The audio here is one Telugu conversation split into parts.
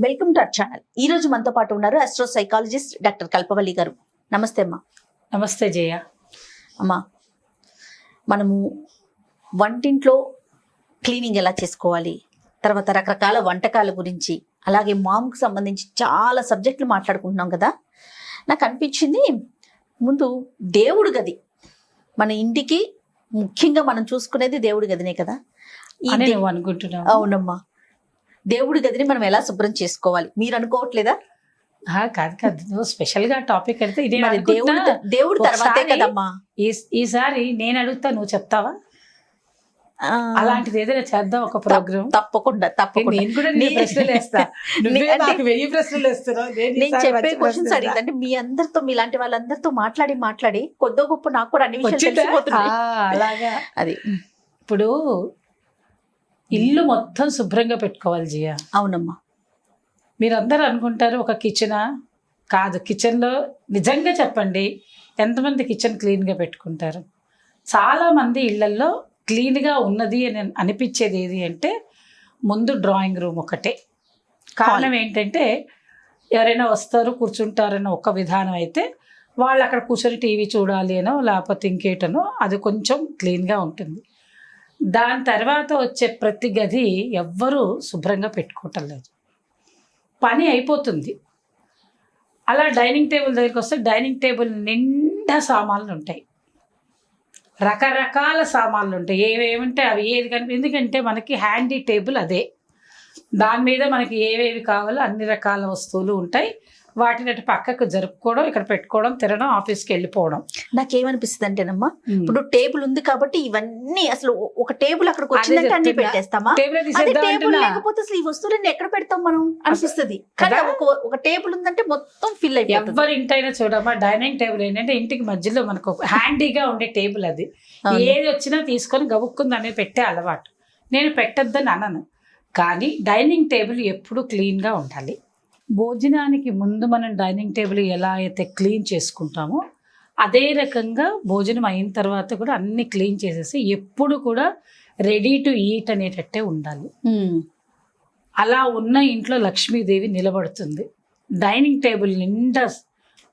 Welcome to our channel. ఈ రోజు మనతో పాటు ఉన్నారు ఆస్ట్రో సైకాలజిస్ట్ డాక్టర్ కల్పవల్లి గారు. నమస్తే అమ్మా. నమస్తే జయ. అమ్మా, మనము వంటింట్లో క్లీనింగ్ ఎలా చేసుకోవాలి, తర్వాత రకరకాల వంటకాల గురించి, అలాగే మామ్కి సంబంధించి చాలా సబ్జెక్టులు మాట్లాడుకుంటున్నాం కదా. నాకు అనిపించింది, ముందు దేవుడి గది, మన ఇంటికి ముఖ్యంగా మనం చూసుకునేది దేవుడి గదినే కదా. అనుకుంటున్నాను. అవునమ్మా, దేవుడి గదిని మనం ఎలా శుభ్రం చేసుకోవాలి మీరు అనుకోవట్లేదా? కాదు, స్పెషల్ గా టాపిక్ అయితే ఇదే. దేవుడు తర్వాతే కదమ్మా. ఈసారి నేను అడుగుతా, నువ్వు చెప్తావా? అలాంటిది ఏదైనా చేద్దాం, ఒక ప్రోగ్రామ్. తప్పకుండా. నేను కూడా ప్రశ్నలు వేస్తా, 1000 ప్రశ్నలు వేస్తున్నావు. నేను చెప్పే క్వశ్చన్స్ అడిగిందంటే మీ అందరితో, మీలాంటి వాళ్ళందరితో మాట్లాడి కొద్దో గొప్ప నాకు కూడా అన్ని విషయాలు తెలిసిపోతున్నాయి. అలాగా. అది ఇప్పుడు ఇల్లు మొత్తం శుభ్రంగా పెట్టుకోవాలి జియా. అవునమ్మా. మీరందరూ అనుకుంటారు ఒక కిచెనా? కాదు. కిచెన్లో నిజంగా చెప్పండి, ఎంతమంది కిచెన్ క్లీన్గా పెట్టుకుంటారు? చాలామంది ఇళ్లల్లో క్లీన్గా ఉన్నది అని అనిపించేది ఏది అంటే ముందు డ్రాయింగ్ రూమ్ ఒకటే. కారణం ఏంటంటే ఎవరైనా వస్తారు కూర్చుంటారనో ఒక విధానం అయితే, వాళ్ళు అక్కడ కూర్చొని టీవీ చూడాలి అనో లేకపోతే ఇంకేటనో అది కొంచెం క్లీన్గా ఉంటుంది. దాని తర్వాత వచ్చే ప్రతి గది ఎవ్వరూ శుభ్రంగా పెట్టుకోవటం లేదు, పని అయిపోతుంది. అలా డైనింగ్ టేబుల్ దగ్గరికి వస్తే డైనింగ్ టేబుల్ నిండా సామాన్లు ఉంటాయి, రకరకాల సామాన్లు ఉంటాయి. ఏవేమంటే అవి ఏది ఎందుకంటే మనకి హ్యాండీ టేబుల్ అదే, దాని మీద మనకి ఏవేవి కావాలో అన్ని రకాల వస్తువులు ఉంటాయి. వాటిని అటు పక్కకు జరుపుకోవడం, ఇక్కడ పెట్టుకోవడం, తినడం, ఆఫీస్కి వెళ్ళిపోవడం. నాకేమనిపిస్తుంది అంటేనమ్మా, ఇప్పుడు టేబుల్ ఉంది కాబట్టి ఇవన్నీ అసలు ఒక టేబుల్ అక్కడికి వచ్చిందంటే అన్ని పెట్టేస్తామా? టేబుల్ లేకపోతే అసలు ఈ వస్తువులన్నీ ఎక్కడ పెడతాం మనం అనిపిస్తుంది. కానీ ఒక టేబుల్ ఉందంటే మొత్తం ఫిల్ అయిపోతుంది. ఎవరి ఇంటైనా చూడమ్మా, డైనింగ్ టేబుల్ ఏంటంటే ఇంటికి మధ్యలో మనకు హ్యాండీగా ఉండే టేబుల్ అది. ఏది వచ్చినా తీసుకొని గబుక్కుంది అనేది పెట్టే అలవాటు. నేను పెట్టద్దని అనను, కానీ డైనింగ్ టేబుల్ ఎప్పుడు క్లీన్గా ఉండాలి. భోజనానికి ముందు మనం డైనింగ్ టేబుల్ ఎలా అయితే క్లీన్ చేసుకుంటామో అదే రకంగా భోజనం అయిన తర్వాత కూడా అన్ని క్లీన్ చేసేసి ఎప్పుడు కూడా రెడీ టు ఈట్ అనేటట్టే ఉండాలి. అలా ఉన్న ఇంట్లో లక్ష్మీదేవి నిలబడుతుంది. డైనింగ్ టేబుల్ నిండా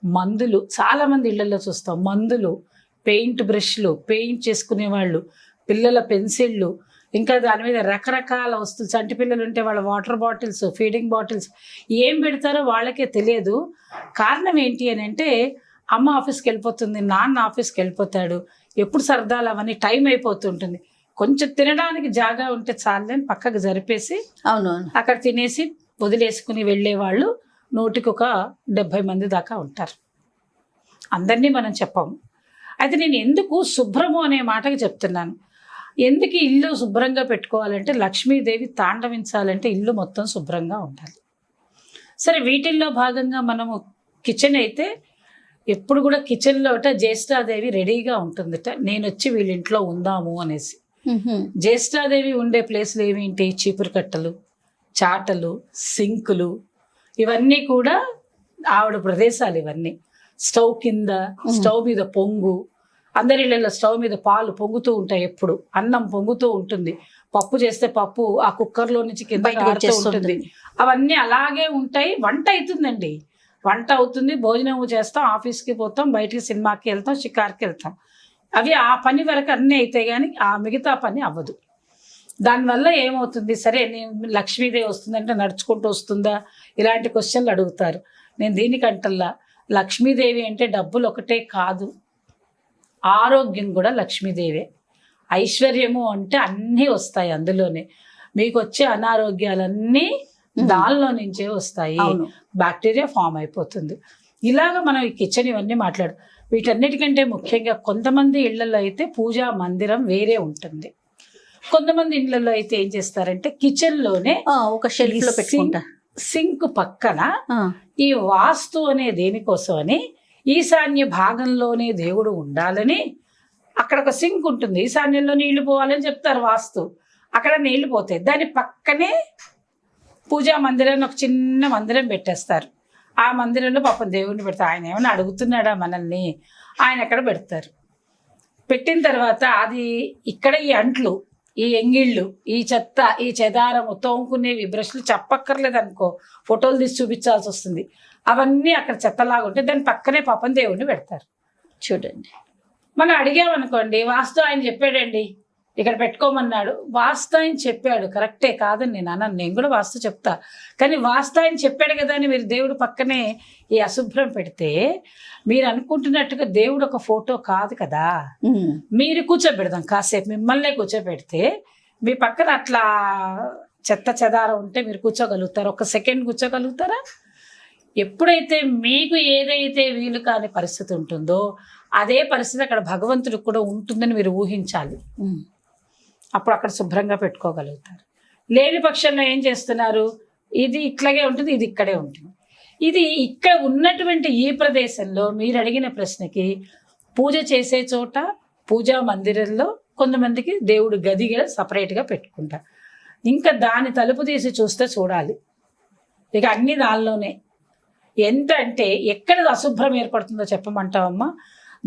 మందులు, చాలామంది ఇళ్లలో చూస్తాం, మందులు, పెయింట్ బ్రష్లు, పెయింట్ చేసుకునే వాళ్ళు, పిల్లల పెన్సిళ్ళు, ఇంకా దాని మీద రకరకాల వస్తువులు. చంటి పిల్లలు ఉంటే వాళ్ళ వాటర్ బాటిల్స్, ఫీడింగ్ బాటిల్స్, ఏం పెడతారో వాళ్ళకే తెలియదు. కారణం ఏంటి అని అంటే, అమ్మ ఆఫీస్కి వెళ్ళిపోతుంది, నాన్న ఆఫీస్కి వెళ్ళిపోతాడు, ఎప్పుడు సరదాలు అవన్నీ టైం అయిపోతుంటుంది. కొంచెం తినడానికి జాగా ఉంటే చాలని పక్కకు జరిపేసి అక్కడ తినేసి వదిలేసుకుని వెళ్ళే వాళ్ళు 170 మంది దాకా ఉంటారు. అందరినీ మనం చెప్పాము. అయితే నేను ఎందుకు శుభ్రము అనే మాటకి చెప్తున్నాను. ఎందుకు ఇల్లు శుభ్రంగా పెట్టుకోవాలంటే, లక్ష్మీదేవి తాండవించాలంటే ఇల్లు మొత్తం శుభ్రంగా ఉండాలి. సరే, వీటిల్లో భాగంగా మనము కిచెన్ అయితే ఎప్పుడు కూడా కిచెన్లో జ్యేష్ఠాదేవి రెడీగా ఉంటుందట, నేను వచ్చి వీళ్ళ ఇంట్లో ఉందాము అనేసి. జ్యేష్ఠాదేవి ఉండే ప్లేస్లు ఏమిటి? చీపురు కట్టలు, చాటలు, సింకులు, ఇవన్నీ కూడా ఆవిడ ప్రదేశాలు. ఇవన్నీ స్టవ్ కింద, స్టవ్ మీద పొంగు, అందరి ఇళ్ళల్లో స్టవ్ మీద పాలు పొంగుతూ ఉంటాయి, ఎప్పుడు అన్నం పొంగుతూ ఉంటుంది, పప్పు చేస్తే పప్పు ఆ కుక్కర్లో నుంచి కింద ఉంటుంది, అవన్నీ అలాగే ఉంటాయి. వంట అవుతుందండి, వంట అవుతుంది, భోజనం చేస్తాం, ఆఫీస్కి పోతాం, బయటికి సినిమాకి వెళ్తాం, షికార్కి వెళ్తాం. అవి ఆ పని వరకు అన్నీ అవుతాయి, కానీ ఆ మిగతా పని అవ్వదు. దానివల్ల ఏమవుతుంది? సరే, నేను లక్ష్మీదేవి వస్తుందంటే నడుచుకుంటూ వస్తుందా, ఇలాంటి క్వశ్చన్లు అడుగుతారు. నేను దీనికంటల్లా, లక్ష్మీదేవి అంటే డబ్బులు ఒకటే కాదు, ఆరోగ్యం కూడా లక్ష్మీదేవే. ఐశ్వర్యము అంటే అన్నీ వస్తాయి అందులోనే. మీకు వచ్చే అనారోగ్యాలన్నీ దానిలో నుంచే వస్తాయి, బ్యాక్టీరియా ఫామ్ అయిపోతుంది. ఇలాగ మనం ఈ కిచెన్ ఇవన్నీ మాట్లాడు. వీటన్నిటికంటే ముఖ్యంగా కొంతమంది ఇళ్లలో అయితే పూజా మందిరం వేరే ఉంటుంది. కొంతమంది ఇళ్లలో అయితే ఏం చేస్తారంటే కిచెన్లోనే ఒక షెల్ఫ్ లో పెట్టుకుంటారు. సింక్ పక్కన ఈ వాస్తు అనే దేనికోసం అని, ఈశాన్య భాగంలోనే దేవుడు ఉండాలని అక్కడ ఒక సింక్ ఉంటుంది. ఈశాన్యంలో నీళ్లు పోవాలని చెప్తారు వాస్తు, అక్కడ నీళ్లు పోతాయి. దాని పక్కనే పూజా మందిరాన్ని ఒక చిన్న మందిరం పెట్టేస్తారు. ఆ మందిరంలో పాపం దేవుడిని పెడతారు. ఆయన ఏమైనా అడుగుతున్నాడా మనల్ని? ఆయన ఎక్కడ పెడతారు. పెట్టిన తర్వాత అది ఇక్కడ ఈ అంట్లు ఈ ఎంగిళ్ళు, ఈ చెత్త, ఈ చెదారము, తోముకునేవి బ్రష్లు చెప్పక్కర్లేదు అనుకో, ఫోటోలు తీసి చూపించాల్సి వస్తుంది. అవన్నీ అక్కడ చెత్తలాగా ఉంటే దాని పక్కనే పాపం దేవుడిని పెడతారు. చూడండి, మనం అడిగామనుకోండి, వాస్తు ఆయన చెప్పాడండి ఇక్కడ పెట్టుకోమన్నాడు, వాస్తు ఆయన చెప్పాడు, కరెక్టే కాదని నేను అన్నాను, నేను కూడా వాస్తు చెప్తా, కానీ వాస్తు ఆయన చెప్పాడు కదా అని మీరు దేవుడు పక్కనే ఈ అశుభ్రం పెడితే మీరు అనుకుంటున్నట్టుగా దేవుడు ఒక ఫోటో కాదు కదా. మీరు కూర్చోబెడదాం కాసేపు, మిమ్మల్నే కూర్చోబెడితే మీ పక్కన అట్లా చెత్త చెదారం ఉంటే మీరు కూర్చోగలుగుతారు? ఒక సెకండ్ కూర్చోగలుగుతారా? ఎప్పుడైతే మీకు ఏదైతే వీలు కాని పరిస్థితి ఉంటుందో అదే పరిస్థితి అక్కడ భగవంతుడికి కూడా ఉంటుందని మీరు ఊహించాలి. అప్పుడు అక్కడ శుభ్రంగా పెట్టుకోగలుగుతారు. లేని పక్షంలో ఏం చేస్తున్నారు, ఇది ఇట్లాగే ఉంటుంది, ఇది ఇక్కడే ఉంటుంది. ఇది ఇక్కడ ఉన్నటువంటి ఈ ప్రదేశంలో మీరు అడిగిన ప్రశ్నకి పూజ చేసే చోట, పూజా మందిరంలో కొంతమందికి దేవుడు గదిగా సపరేట్గా పెట్టుకుంటారు. ఇంకా దాని తలుపు తీసి చూస్తే చూడాలి, ఇక అన్ని దానిలోనే. ఎంత అంటే ఎక్కడ అశుభ్రం ఏర్పడుతుందో చెప్పమంటావమ్మా?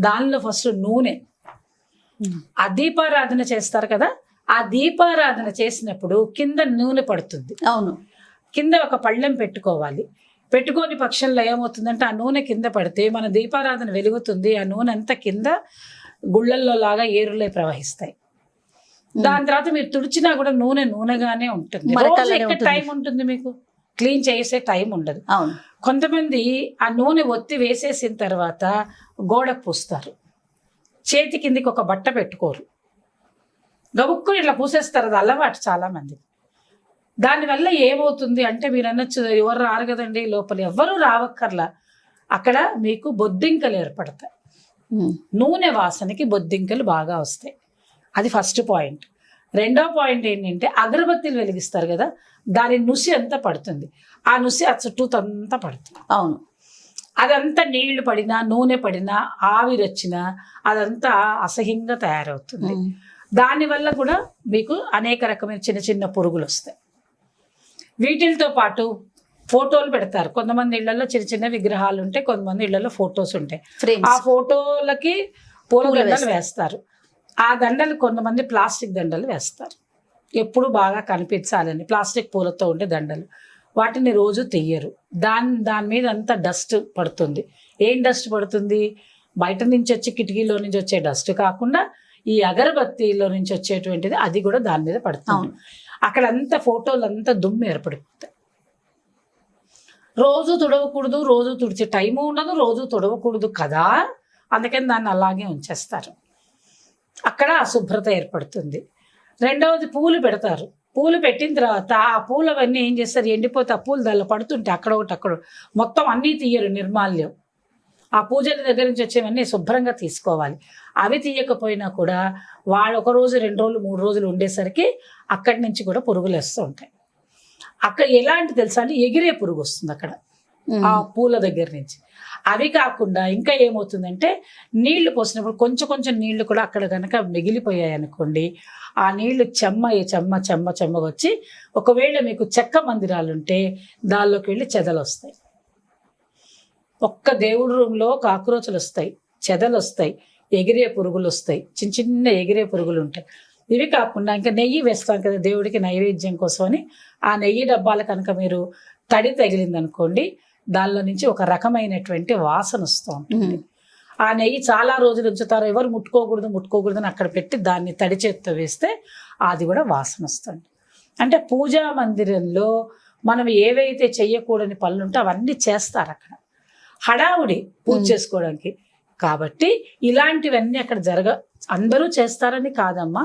దానిలో ఫస్ట్ నూనె. ఆ దీపారాధన చేస్తారు కదా, ఆ దీపారాధన చేసినప్పుడు కింద నూనె పడుతుంది. అవును, కింద ఒక పళ్ళెం పెట్టుకోవాలి. పెట్టుకోని పక్షంలో ఏమవుతుందంటే ఆ నూనె కింద పడితే మన దీపారాధన వెలుగుతుంది, ఆ నూనె అంతా కింద గుళ్ళల్లో లాగా ఏరులే ప్రవహిస్తాయి. దాని తర్వాత మీరు తుడిచినా కూడా నూనె నూనెగానే ఉంటుంది. ఎక్కడ టైం ఉంటుంది మీకు, క్లీన్ చేసే టైం ఉండదు. కొంతమంది ఆ నూనె ఒత్తి వేసేసిన తర్వాత గోడకు పూస్తారు, చేతి కిందికి ఒక బట్ట పెట్టుకోరు, గబుక్కుని ఇట్లా పూసేస్తారు. అది అలవాటు చాలా మంది. దానివల్ల ఏమవుతుంది అంటే మీరు అనొచ్చు ఎవరు రారు కదండి లోపల, ఎవరు రావక్కర్లా, అక్కడ మీకు బొద్దింకలు ఏర్పడతాయి. నూనె వాసనకి బొద్దింకలు బాగా వస్తాయి. అది ఫస్ట్ పాయింట్. రెండో పాయింట్ ఏంటంటే అగరబత్తీలు వెలిగిస్తారు కదా, దాని నుసి అంతా పడుతుంది. ఆ నుసి ఆ చుట్టూతంతా పడుతుంది. అవును, అదంతా నీళ్లు పడినా నూనె పడినా ఆవిరొచ్చినా అదంతా అసహ్యంగా తయారవుతుంది. దానివల్ల కూడా మీకు అనేక రకమైన చిన్న చిన్న పురుగులు వస్తాయి. వీటితో పాటు ఫోటోలు పెడతారు. కొంతమంది ఇళ్లలో చిన్న చిన్న విగ్రహాలు ఉంటాయి, కొంతమంది ఇళ్లలో ఫోటోస్ ఉంటాయి. ఆ ఫోటోలకి పూల దండలు వేస్తారు. ఆ దండలు కొంతమంది ప్లాస్టిక్ దండలు వేస్తారు, ఎప్పుడు బాగా కనిపించాలని. ప్లాస్టిక్ పూలతో ఉండే దండలు, వాటిని రోజు తీయరు. దాని మీద అంతా డస్ట్ పడుతుంది. ఏం డస్ట్ పడుతుంది? బయట నుంచి వచ్చి కిటికీలో నుంచి వచ్చే డస్ట్ కాకుండా ఈ అగరబత్తీలో నుంచి వచ్చేటువంటిది, అది కూడా దాని మీద పడుతుంది. అక్కడంతా ఫోటోలు అంతా దుమ్ము ఏర్పడిపోతాయి. రోజు తుడవకూడదు, రోజు తుడిచే టైము ఉండదు, రోజు తుడవకూడదు కదా, అందుకని దాన్ని అలాగే ఉంచేస్తారు. అక్కడ అశుభ్రత ఏర్పడుతుంది. రెండవది పూలు పెడతారు. పూలు పెట్టిన తర్వాత ఆ పూలవన్నీ ఏం చేస్తారు, ఎండిపోతే ఆ పూలు దానిలో పడుతుంటే అక్కడ మొత్తం అన్నీ తీయరు, నిర్మాల్యం. ఆ పూజల దగ్గర నుంచి వచ్చేవన్నీ శుభ్రంగా తీసుకోవాలి. అవి తీయకపోయినా కూడా వాళ్ళు 1 రోజు 2 రోజులు 3 రోజులు ఉండేసరికి అక్కడి నుంచి కూడా పురుగులు వస్తూ ఉంటాయి. అక్కడ ఎలాంటి తెలుసా అంటే ఎగిరే పురుగు వస్తుంది అక్కడ ఆ పూల దగ్గర నుంచి. అవి కాకుండా ఇంకా ఏమవుతుందంటే నీళ్లు పోసినప్పుడు కొంచెం కొంచెం నీళ్లు కూడా అక్కడ కనుక మిగిలిపోయాయి అనుకోండి, ఆ నీళ్లు చెమ్మ వచ్చి ఒకవేళ మీకు చెక్క మందిరాలు ఉంటే దానిలోకి వెళ్ళి చెదలు వస్తాయి. ఒక్క దేవుడి రూమ్లో కాక్రోచులు వస్తాయి, చెదలు వస్తాయి, ఎగిరే పురుగులు వస్తాయి, చిన్న చిన్న ఎగిరే పురుగులు ఉంటాయి. ఇవి కాకుండా ఇంకా నెయ్యి వేస్తాం కదా దేవుడికి నైవేద్యం కోసం అని, ఆ నెయ్యి డబ్బాలు కనుక మీరు తడి తగిలింది అనుకోండి, దానిలో నుంచి ఒక రకమైనటువంటి వాసన వస్తూ ఉంటుంది. ఆ నెయ్యి చాలా రోజులు ఉంచుతారు, ఎవరు ముట్టుకోకూడదు అని అక్కడ పెట్టి దాన్ని తడి చేత్తో వేస్తే అది కూడా వాసన వస్తుంది. అంటే పూజా మందిరంలో మనం ఏవైతే చెయ్యకూడని పనులు ఉంటే అవన్నీ చేస్తారు అక్కడ, హడావుడి పూజ చేసుకోవడానికి. కాబట్టి ఇలాంటివన్నీ అక్కడ అందరూ చేస్తారని కాదమ్మా,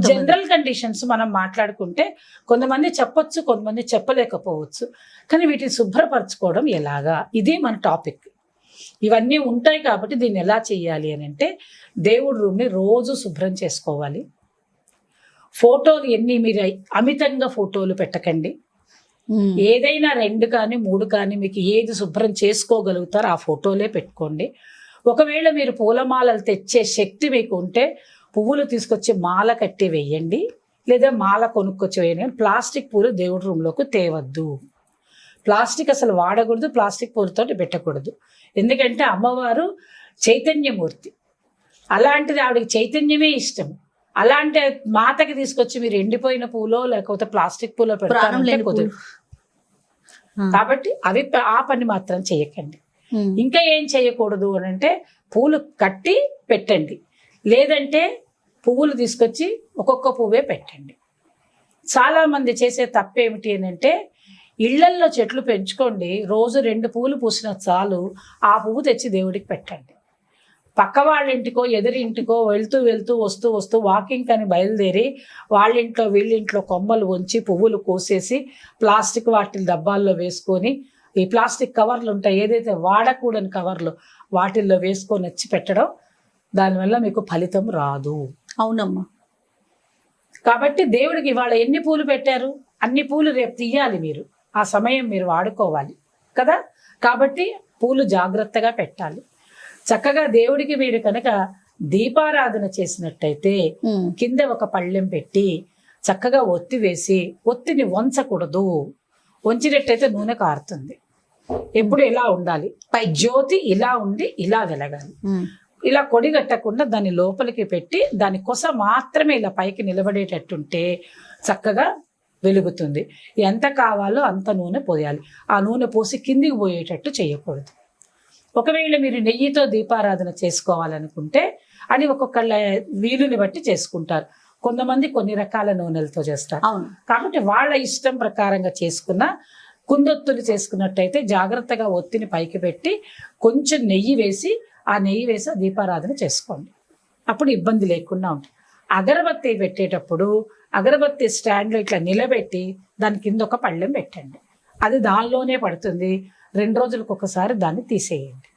జనరల్ కండిషన్స్ మనం మాట్లాడుకుంటే కొంతమంది చెప్పొచ్చు, కొంతమంది చెప్పలేకపోవచ్చు. కానీ వీటిని శుభ్రపరచుకోవడం ఎలాగా, ఇది మన టాపిక్. ఇవన్నీ ఉంటాయి కాబట్టి దీన్ని ఎలా చేయాలి అని అంటే, దేవుడి రూమ్ని రోజు శుభ్రం చేసుకోవాలి. ఫోటోలు మీరు అమితంగా ఫోటోలు పెట్టకండి. ఏదైనా 2 కానీ 3 కానీ మీకు ఏది శుభ్రం చేసుకోగలుగుతారో ఆ ఫోటోలే పెట్టుకోండి. ఒకవేళ మీరు పూలమాలలు తెచ్చే శక్తి మీకు ఉంటే పువ్వులు తీసుకొచ్చి మాల కట్టి వేయండి, లేదా మాల కొనుక్కొచ్చి వేయండి. ప్లాస్టిక్ పూలు దేవుడి రూమ్లోకి తేవద్దు. ప్లాస్టిక్ అసలు వాడకూడదు, ప్లాస్టిక్ పూలతో పెట్టకూడదు. ఎందుకంటే అమ్మవారు చైతన్యమూర్తి, అలాంటిది ఆవిడకి చైతన్యమే ఇష్టం. అలాంటి మాతకి తీసుకొచ్చి మీరు ఎండిపోయిన పూలో లేకపోతే ప్లాస్టిక్ పూలో పెడతారంటే కుదరదు. కాబట్టి అవి ఆ పని మాత్రం చేయకండి. ఇంకా ఏం చేయకూడదు అని అంటే పూలు కట్టి పెట్టండి, లేదంటే పువ్వులు తీసుకొచ్చి ఒక్కొక్క పువ్వే పెట్టండి. చాలా మంది చేసే తప్పేమిటి అని అంటే ఇళ్లల్లో చెట్లు పెంచుకోండి, రోజు 2 పువ్వులు పూసిన చాలు, ఆ పువ్వు తెచ్చి దేవుడికి పెట్టండి. పక్క వాళ్ళ ఇంటికో ఎదురింటికో వెళ్తూ వెళ్తూ వస్తూ వస్తూ వాకింగ్ అని బయలుదేరి వాళ్ళింట్లో వీళ్ళింట్లో కొమ్మలు వంచి పువ్వులు కోసేసి ప్లాస్టిక్ వాటిని డబ్బాల్లో వేసుకొని, ఈ ప్లాస్టిక్ కవర్లు ఉంటాయి ఏదైతే వాడకూడని కవర్లు వాటిల్లో వేసుకొని వచ్చి పెట్టడం, దానివల్ల మీకు ఫలితం రాదు. అవునమ్మా. కాబట్టి దేవుడికి ఇవాళ ఎన్ని పూలు పెట్టారు, అన్ని పూలు రేపు తీయాలి, మీరు ఆ సమయం మీరు వాడుకోవాలి కదా. కాబట్టి పూలు జాగ్రత్తగా పెట్టాలి. చక్కగా దేవుడికి మీరు కనుక దీపారాధన చేసినట్టయితే కింద ఒక పళ్ళెం పెట్టి చక్కగా ఒత్తి వేసి, ఒత్తిని వంచకూడదు, వంచినట్టయితే నూనె కారుతుంది. ఎప్పుడు ఇలా ఉండాలి, పై జ్యోతి ఇలా ఉండి ఇలా వెలగాలి. ఇలా కొడిగట్టకుండా దాన్ని లోపలికి పెట్టి దాని కొస మాత్రమే ఇలా పైకి నిలబడేటట్టుంటే చక్కగా వెలుగుతుంది. ఎంత కావాలో అంత నూనె పోయాలి. ఆ నూనె పోసి కిందికి పోయేటట్టు చేయకూడదు. ఒకవేళ మీరు నెయ్యితో దీపారాధన చేసుకోవాలనుకుంటే అది ఒక్కొక్కళ్ళ వీలుని బట్టి చేసుకుంటారు. కొంతమంది కొన్ని రకాల నూనెలతో చేస్తారు. కాబట్టి వాళ్ళ ఇష్టం ప్రకారంగా చేసుకున్న కుందొత్తులు చేసుకున్నట్టయితే జాగ్రత్తగా ఒత్తిని పైకి పెట్టి కొంచెం నెయ్యి వేసి ఆ నెయ్యి వేసి దీపారాధన చేసుకోండి. అప్పుడు ఇబ్బంది లేకుండా ఉంటుంది. అగరబత్తి పెట్టేటప్పుడు అగరబత్తి స్టాండ్లో ఇట్లా నిలబెట్టి దాని కింద ఒక పళ్ళెం పెట్టండి. అది దానిలోనే పడుతుంది. 2 రోజులకు ఒకసారి దాన్ని తీసేయండి.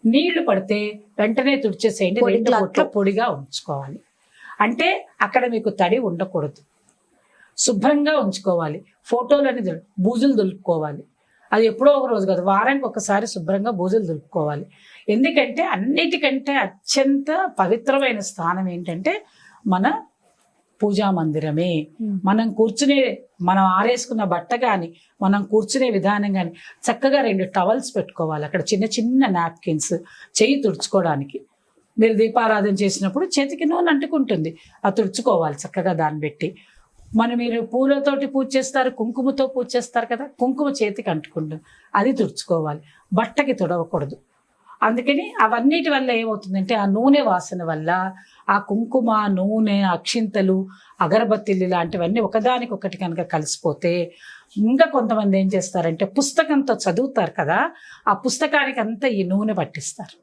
నీళ్లు పడితే వెంటనే తుడిచేసేయండి. 2 పూట్ల పొడిగా ఉంచుకోవాలి. అంటే అక్కడ మీకు తడి ఉండకూడదు, శుభ్రంగా ఉంచుకోవాలి. ఫోటోలని బూజులు దులుపుకోవాలి. అది ఎప్పుడో ఒక రోజు కాదు, వారానికి ఒకసారి శుభ్రంగా బూజులు దులుపుకోవాలి. ఎందుకంటే అన్నిటికంటే అత్యంత పవిత్రమైన స్థానం ఏంటంటే మన పూజా మందిరమే. మనం కూర్చునే, మనం ఆరేసుకున్న బట్ట కానీ మనం కూర్చునే విధానం కానీ చక్కగా 2 టవల్స్ పెట్టుకోవాలి. అక్కడ చిన్న చిన్న నాప్కిన్స్, చెయ్యి తుడుచుకోవడానికి. మీరు దీపారాధన చేసినప్పుడు చేతికి నూనె అంటుకుంటుంది, అది తుడుచుకోవాలి చక్కగా దాన్ని పెట్టి. మీరు పూలతోటి పూజ చేస్తారు, కుంకుమతో పూజ చేస్తారు కదా, కుంకుమ చేతికి అంటుకుంటుంది, అది తుడుచుకోవాలి. బట్టకి తుడవకూడదు. అందుకని అవన్నిటి వల్ల ఏమవుతుందంటే ఆ నూనె వాసన వల్ల ఆ కుంకుమ, నూనె, అక్షింతలు, అగరబత్తిలు ఇలాంటివన్నీ ఒకదానికొకటి కనుక కలిసిపోతే, ఇంకా కొంతమంది ఏం చేస్తారంటే పుస్తకంతో చదువుతారు కదా, ఆ పుస్తకానికి అంతా ఈ నూనె పట్టిస్తారు.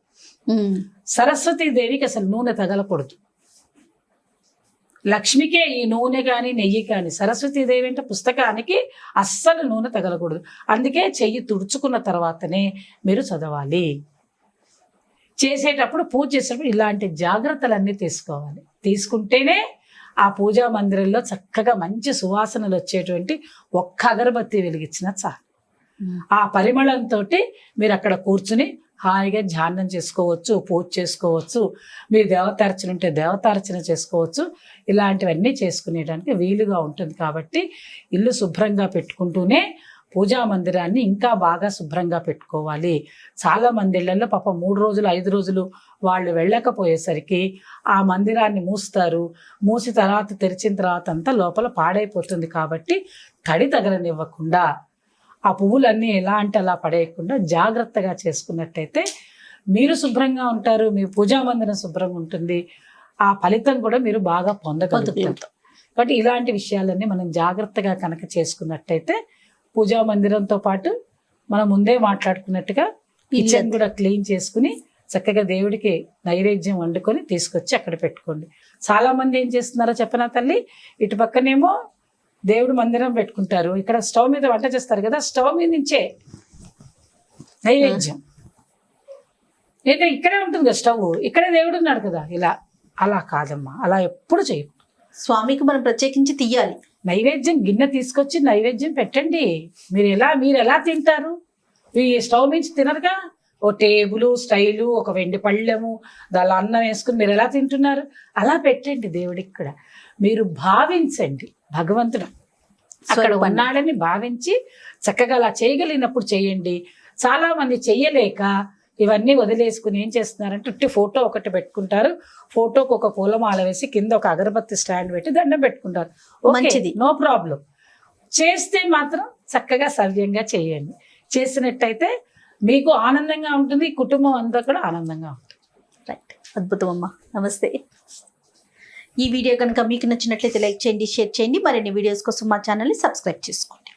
సరస్వతీదేవికి అసలు నూనె తగలకూడదు. లక్ష్మికే ఈ నూనె కానీ నెయ్యి కానీ, సరస్వతీదేవి అంటే పుస్తకానికి అస్సలు నూనె తగలకూడదు. అందుకే చెయ్యి తుడుచుకున్న తర్వాతనే మీరు చదవాలి. చేసేటప్పుడు పూజ చేసేటప్పుడు ఇలాంటి జాగ్రత్తలన్నీ తీసుకోవాలి. తీసుకుంటేనే ఆ పూజా మందిరంలో చక్కగా మంచి సువాసనలు వచ్చేటువంటి ఒక్క అగరబత్తి వెలిగించినా చాలు. ఆ పరిమళంతో మీరు అక్కడ కూర్చుని హాయిగా ధ్యానం చేసుకోవచ్చు, పూజ చేసుకోవచ్చు, మీరు దేవతార్చన ఉంటే దేవతార్చన చేసుకోవచ్చు. ఇలాంటివన్నీ చేసుకునేటానికి వీలుగా ఉంటుంది. కాబట్టి ఇల్లు శుభ్రంగా పెట్టుకుంటూనే పూజా మందిరాన్ని ఇంకా బాగా శుభ్రంగా పెట్టుకోవాలి. చాలా మంది ఇళ్లలో పాపం 3 రోజులు 5 రోజులు వాళ్ళు వెళ్ళకపోయేసరికి ఆ మందిరాన్ని మూస్తారు. మూసి తర్వాత తెరిచిన తర్వాత అంతా లోపల పాడైపోతుంది. కాబట్టి తడి తగలనివ్వకుండా ఆ పువ్వులన్నీ ఎలా అంటే అలా పడేయకుండా జాగ్రత్తగా చేసుకున్నట్టయితే మీరు శుభ్రంగా ఉంటారు, మీ పూజా మందిరం శుభ్రంగా ఉంటుంది. ఆ ఫలితం కూడా మీరు బాగా పొందగలుగుతారు. కాబట్టి ఇలాంటి విషయాలన్నీ మనం జాగ్రత్తగా కనుక చేసుకున్నట్టయితే పూజా మందిరంతో పాటు మనం ముందే మాట్లాడుకున్నట్టుగా కిచెన్ కూడా క్లీన్ చేసుకుని చక్కగా దేవుడికి నైవేద్యం వండుకొని తీసుకొచ్చి అక్కడ పెట్టుకోండి. చాలా మంది ఏం చేస్తున్నారో చెప్పనా తల్లి, ఇటు పక్కనేమో దేవుడు మందిరం పెట్టుకుంటారు, ఇక్కడ స్టవ్ మీద వంట చేస్తారు కదా, స్టవ్ మీద నుంచే నైవేద్యం. లేదా ఇక్కడే ఉంటుంది కదా స్టవ్, ఇక్కడే దేవుడు ఉన్నాడు కదా, ఇలా అలా కాదమ్మా, అలా ఎప్పుడు చేయకూడదు. స్వామికి మనం ప్రత్యేకించి తీయాలి. నైవేద్యం గిన్నె తీసుకొచ్చి నైవేద్యం పెట్టండి. మీరు ఎలా తింటారు? ఈ స్టవ్ నుంచి తినరుగా. ఓ టేబుల్ స్టైలు, ఒక వెండి పళ్ళెము, దానిలో అన్నం వేసుకుని మీరు ఎలా తింటున్నారు? అలా పెట్టండి దేవుడికి కూడా. మీరు భావించండి, భగవంతుడు అక్కడ ఉన్నాడని భావించి చక్కగా అలా చేయగలిగినప్పుడు చేయండి. చాలా మంది చెయ్యలేక ఇవన్నీ వదిలేసుకుని ఏం చేస్తున్నారంటే ఉట్టి ఫోటో ఒకటి పెట్టుకుంటారు, ఫోటోకి ఒక పూలమాల వేసి కింద ఒక అగరబత్తి స్టాండ్ పెట్టి దండం పెట్టుకుంటారు. మంచిది. No problem. చేస్తే మాత్రం చక్కగా సవ్యంగా చేయండి. చేసినట్టయితే మీకు ఆనందంగా ఉంటుంది, కుటుంబం అంతా కూడా ఆనందంగా ఉంటుంది. రైట్, అద్భుతం అమ్మా. నమస్తే. ఈ వీడియో కనుక మీకు నచ్చినట్లయితే లైక్ చేయండి, షేర్ చేయండి. మరిన్ని వీడియోస్ కోసం మా ఛానల్ని సబ్స్క్రైబ్ చేసుకోండి.